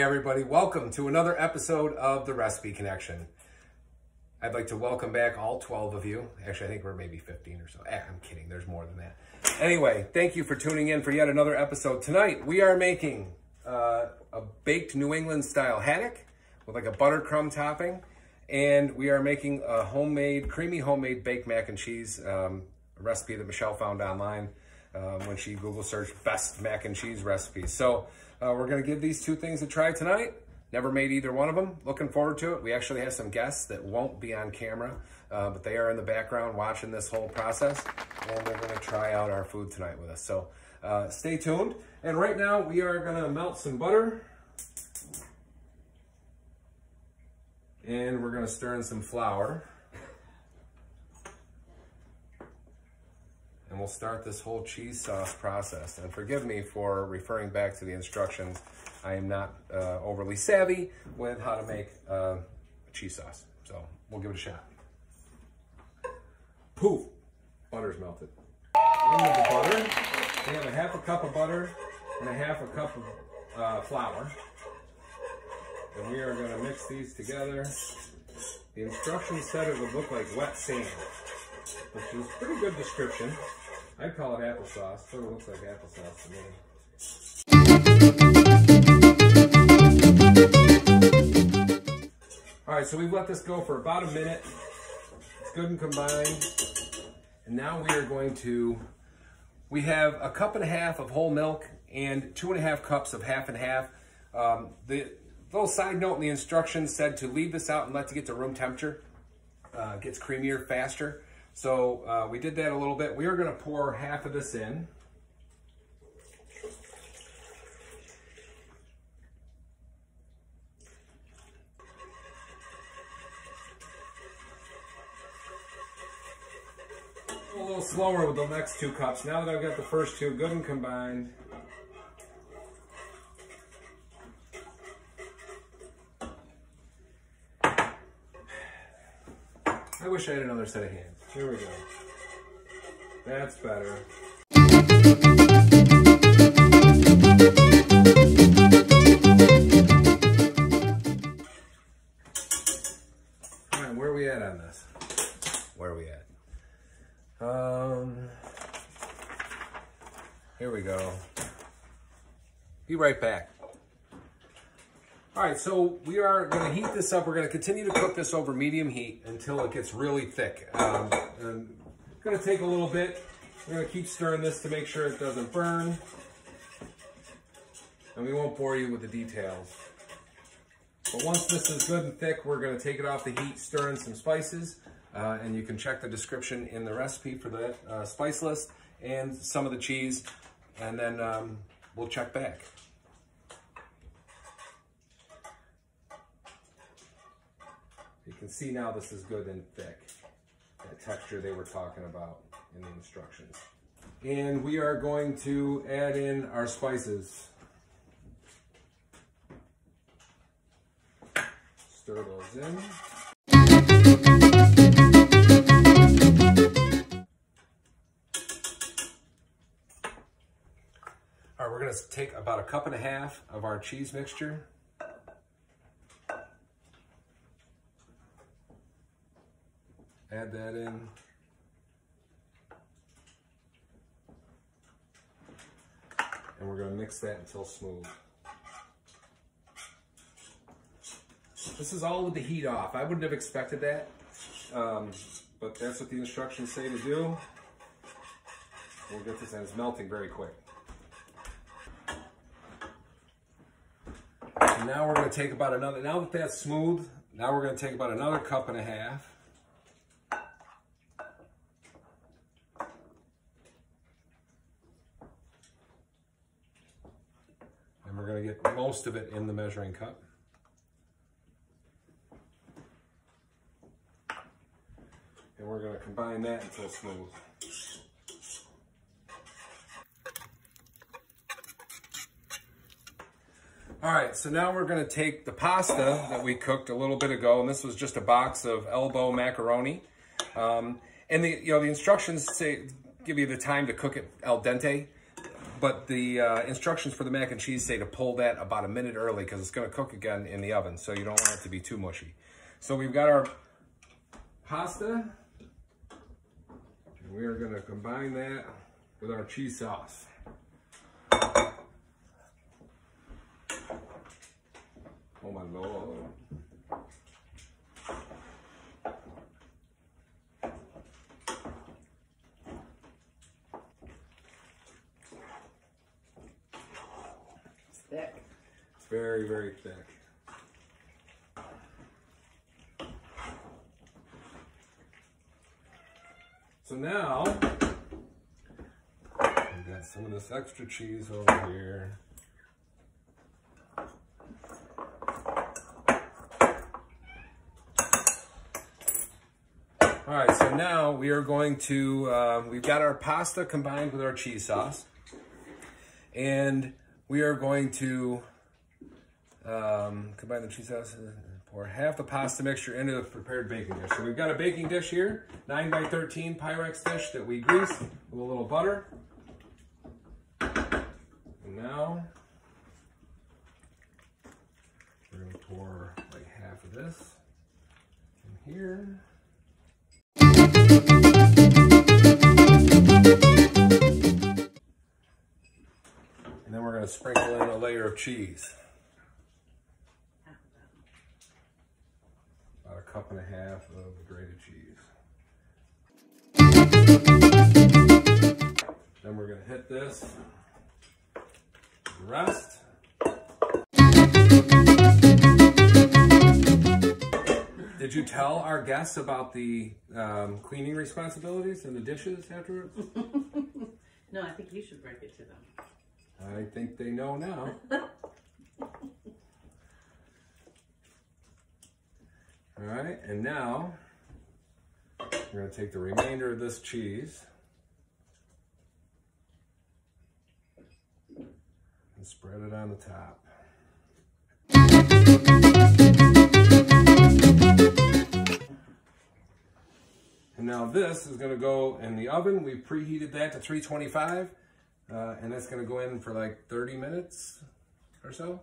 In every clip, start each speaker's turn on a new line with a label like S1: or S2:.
S1: everybody, welcome to another episode of The Recipe Connection. I'd like to welcome back all 12 of you. Actually, I think we're maybe 15 or so. I'm kidding, there's more than that. Anyway, thank you for tuning in for yet another episode. Tonight, we are making a baked New England style haddock with like a buttercrumb topping. And we are making a creamy homemade baked mac and cheese, a recipe that Michelle found online when she Google searched best mac and cheese recipes. So we're gonna give these two things a try tonight. Never made either one of them. Looking forward to it. We actually have some guests that won't be on camera, but they are in the background watching this whole process, and they're gonna try out our food tonight with us. So stay tuned. And right now we are gonna melt some butter. And we're gonna stir in some flour. And we'll start this whole cheese sauce process. And forgive me for referring back to the instructions. I am not overly savvy with how to make a cheese sauce. So we'll give it a shot. Poof, butter's melted. In with the butter, we have a half a cup of butter and a half a cup of flour. And we are going to mix these together. The instructions said it would look like wet sand, which is a pretty good description. I'd call it applesauce. Sort of looks like applesauce to me. All right, so we've let this go for about a minute. It's good and combined. And now we are going to, we have a cup and a half of whole milk and 2.5 cups of half and half. Little side note in the instructions said to leave this out and let it get to room temperature. It gets creamier faster. So we did that a little bit. We are going to pour half of this in. A little slower with the next 2 cups. Now that I've got the first two good and combined. I wish I had another set of hands. Here we go. That's better. All right, where are we at on this? Where are we at? Here we go. Be right back. All right, so we are going to heat this up. We're going to continue to cook this over medium heat until it gets really thick. And it's going to take a little bit. We're going to keep stirring this to make sure it doesn't burn. And we won't bore you with the details. But once this is good and thick, we're going to take it off the heat, stir in some spices. And you can check the description in the recipe for that spice list and some of the cheese. And then we'll check back. You can see now this is good and thick. That texture they were talking about in the instructions. And we are going to add in our spices. Stir those in. All right, we're going to take about 1.5 cups of our cheese mixture. Add that in. And we're going to mix that until smooth. This is all with the heat off. I wouldn't have expected that, but that's what the instructions say to do. We'll get this, and it's melting very quick. And now we're going to take about another, now that that's smooth, now we're going to take about another 1.5 cups. And we're going to get most of it in the measuring cup. And we're going to combine that until smooth. All right, so now we're going to take the pasta that we cooked a little bit ago, and this was just a box of elbow macaroni. And the instructions say give you the time to cook it al dente. but the instructions for the mac and cheese say to pull that about a minute early because it's going to cook again in the oven, so you don't want it to be too mushy. So we've got our pasta, and we are going to combine that with our cheese sauce. Oh my Lord.
S2: It's thick.
S1: It's very, very thick. So now, we've got some of this extra cheese over here. All right, so now we are going to, we've got our pasta combined with our cheese sauce. And we are going to combine the cheese sauce and pour half the pasta mixture into the prepared baking dish. So we've got a baking dish here, 9x13 Pyrex dish that we grease with a little butter. And now we're going to pour like half of this in here. And then we're going to sprinkle in a layer of cheese. About 1.5 cups of grated cheese. Then we're going to hit this with the rest. Did you tell our guests about the cleaning responsibilities and the dishes afterwards?
S2: No, I think you should break it to them.
S1: I think they know now. All right, and now we're going to take the remainder of this cheese and spread it on the top. And now this is going to go in the oven. We've preheated that to 325. And that's going to go in for like 30 minutes or so.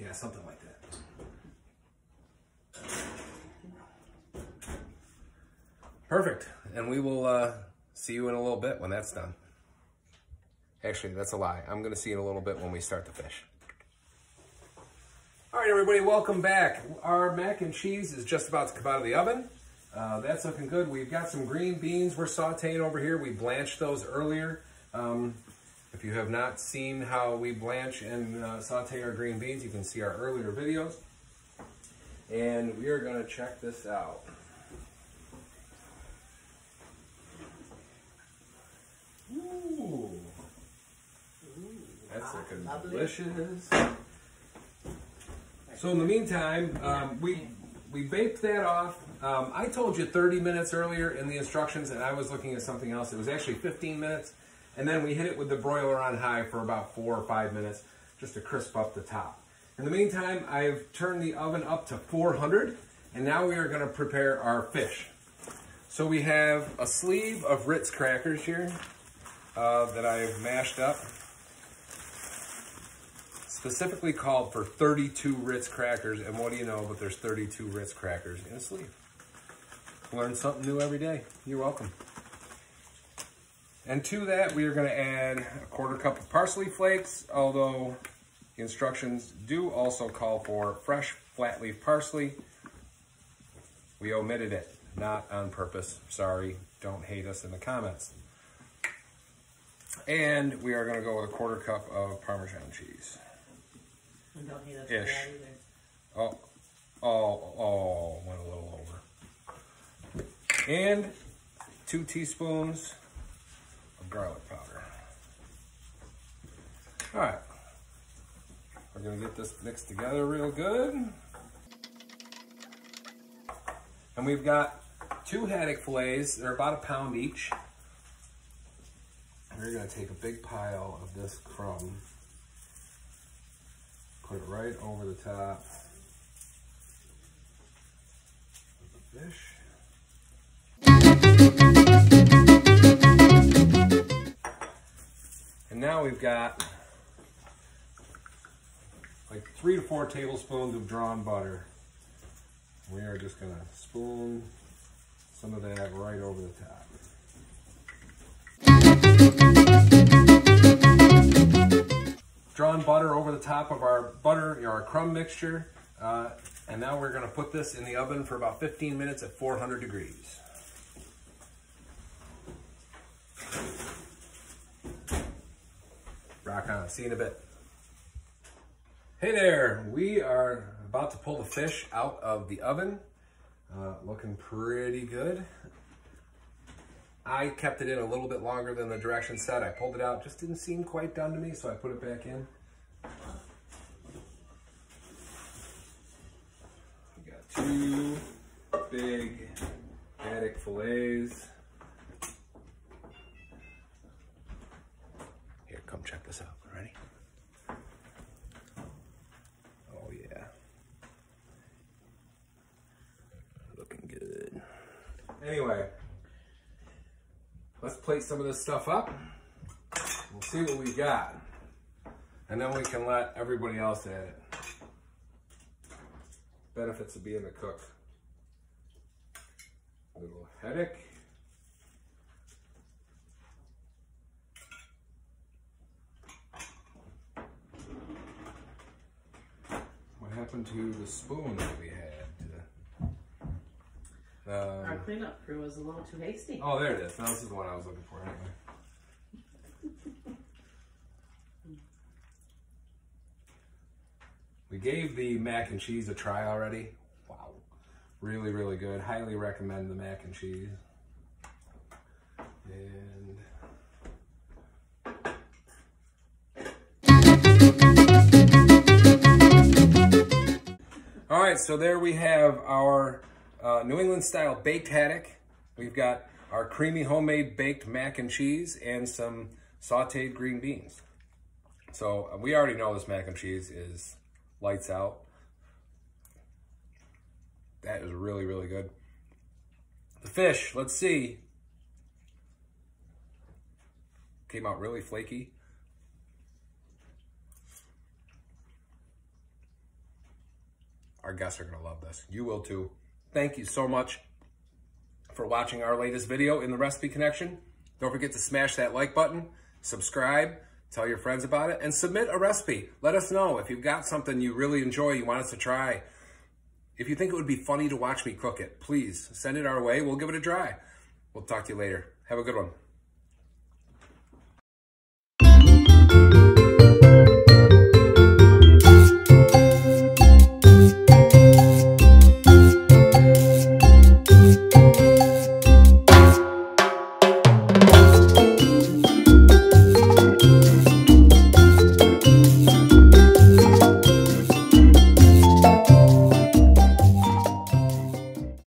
S1: Yeah, something like that. Perfect. And we will see you in a little bit when that's done. Actually, that's a lie. I'm going to see you in a little bit when we start the fish. All right, everybody, welcome back. Our mac and cheese is just about to come out of the oven. That's looking good. We've got some green beans we're sauteing over here. We blanched those earlier. If you have not seen how we blanch and saute our green beans, you can see our earlier videos. And we are going to check this out. Ooh. That's looking delicious. So in the meantime, we baked that off. I told you 30 minutes earlier in the instructions, and I was looking at something else. It was actually 15 minutes. And then we hit it with the broiler on high for about 4 or 5 minutes just to crisp up the top. In the meantime, I've turned the oven up to 400, and now we are going to prepare our fish. So we have a sleeve of Ritz crackers here that I've mashed up. Specifically called for 32 Ritz crackers, and what do you know, but there's 32 Ritz crackers in a sleeve. Learn something new every day. You're welcome. And to that, we are going to add 1/4 cup of parsley flakes, although the instructions do also call for fresh flat leaf parsley. We omitted it, not on purpose. Sorry, don't hate us in the comments. And we are going to go with 1/4 cup of Parmesan cheese.
S2: And don't hate us for that either.
S1: Went a little over. And 2 teaspoons of garlic powder. All right. We're going to get this mixed together real good. And we've got 2 haddock fillets. They're about 1 pound each. We're going to take a big pile of this crumb, put it right over the top of the fish. And now we've got like 3 to 4 tablespoons of drawn butter. We are just gonna spoon some of that right over the top. Drawn butter over the top of our butter, our crumb mixture. And now we're gonna put this in the oven for about 15 minutes at 400 degrees. Rock on, see you in a bit. Hey there, we are about to pull the fish out of the oven. Looking pretty good. I kept it in a little bit longer than the directions said. I pulled it out, just didn't seem quite done to me, so I put it back in. We got 2 big Haddock fillets. Here, come check this out. Ready? Oh yeah. Looking good. Anyway, let's plate some of this stuff up. We'll see what we got. And then we can let everybody else at it. Benefits of being a cook. A little Haddock. What happened to the spoon that we had?
S2: Our cleanup crew was a little too hasty.
S1: Oh, there it is. Now this is the one I was looking for anyway. We gave the mac and cheese a try already. Wow. Really, really good. Highly recommend the mac and cheese. And all right, so there we have our New England style baked haddock. We've got our creamy homemade baked mac and cheese and some sauteed green beans. So we already know this mac and cheese is lights out. That is really, really good. The fish, let's see. Came out really flaky. Our guests are gonna love this. You will too. Thank you so much for watching our latest video in the Recipe Connection. Don't forget to smash that like button, subscribe, tell your friends about it, and submit a recipe. Let us know if you've got something you really enjoy, you want us to try. If you think it would be funny to watch me cook it, please send it our way. We'll give it a try. We'll talk to you later. Have a good one.